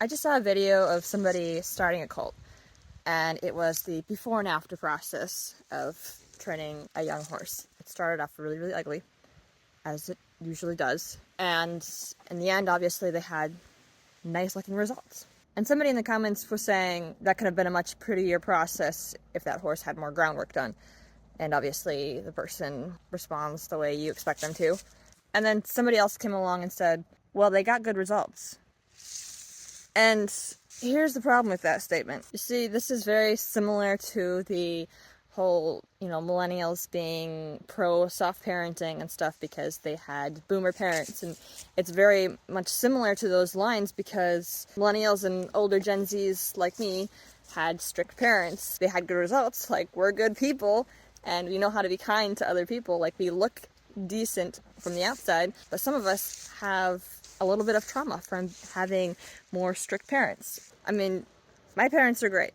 I just saw a video of somebody starting a cult, and it was the before and after process of training a young horse. It started off really, really ugly, as it usually does, and in the end, obviously, they had nice looking results. And somebody in the comments was saying that could have been a much prettier process if that horse had more groundwork done. And obviously, the person responds the way you expect them to. And then somebody else came along and said, well, they got good results. And here's the problem with that statement. You see, this is very similar to the whole, millennials being pro soft parenting and stuff because they had boomer parents. And it's very much similar to those lines because millennials and older Gen Zs like me had strict parents. They had good results, like we're good people and we know how to be kind to other people. Like we look decent from the outside, but some of us have a little bit of trauma from having more strict parents. I mean, my parents are great,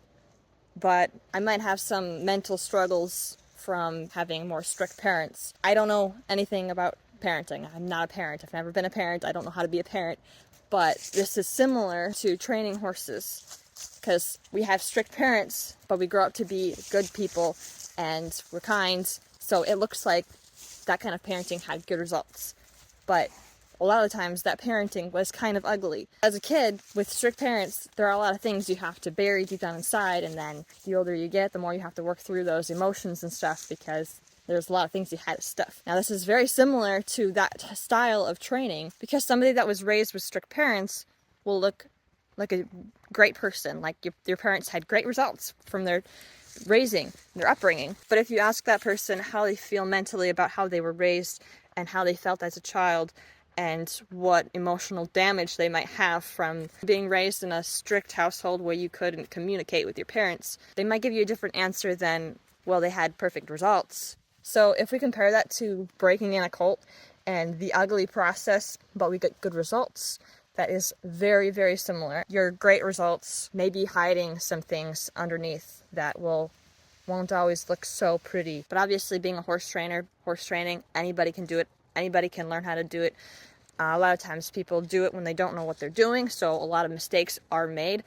but I might have some mental struggles from having more strict parents. I don't know anything about parenting. I'm not a parent. I've never been a parent. I don't know how to be a parent. But this is similar to training horses because we have strict parents, but we grow up to be good people and we're kind. So it looks like that kind of parenting had good results. But a lot of the times that parenting was kind of ugly. As a kid with strict parents, there are a lot of things you have to bury deep down inside, and then the older you get, the more you have to work through those emotions and stuff because there's a lot of things you had to stuff. Now this is very similar to that style of training because somebody that was raised with strict parents will look like a great person, like your parents had great results from their raising, their upbringing. But if you ask that person how they feel mentally about how they were raised and how they felt as a child, and what emotional damage they might have from being raised in a strict household where you couldn't communicate with your parents, they might give you a different answer than, well, they had perfect results. So if we compare that to breaking in a cult and the ugly process, but we get good results, that is very, very similar. Your great results may be hiding some things underneath that won't always look so pretty. But obviously being a horse trainer, horse training, anybody can do it. Anybody can learn how to do it. A lot of times people do it when they don't know what they're doing, so a lot of mistakes are made.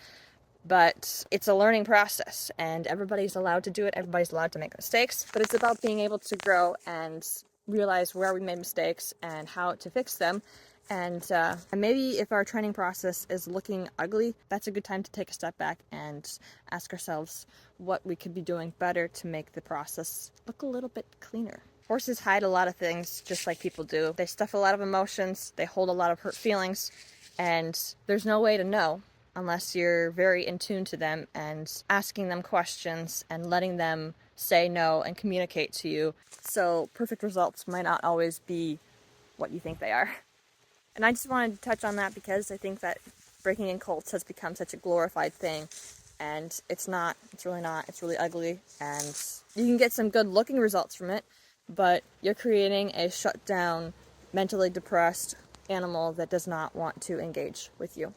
But it's a learning process, and everybody's allowed to do it. Everybody's allowed to make mistakes. But it's about being able to grow and realize where we made mistakes and how to fix them. And maybe if our training process is looking ugly, that's a good time to take a step back and ask ourselves what we could be doing better to make the process look a little bit cleaner. Horses hide a lot of things just like people do. They stuff a lot of emotions, they hold a lot of hurt feelings, and there's no way to know unless you're very in tune to them and asking them questions and letting them say no and communicate to you. So perfect results might not always be what you think they are. And I just wanted to touch on that because I think that breaking in colts has become such a glorified thing. And it's not. It's really not. It's really ugly. And you can get some good looking results from it, but you're creating a shut down, mentally depressed animal that does not want to engage with you.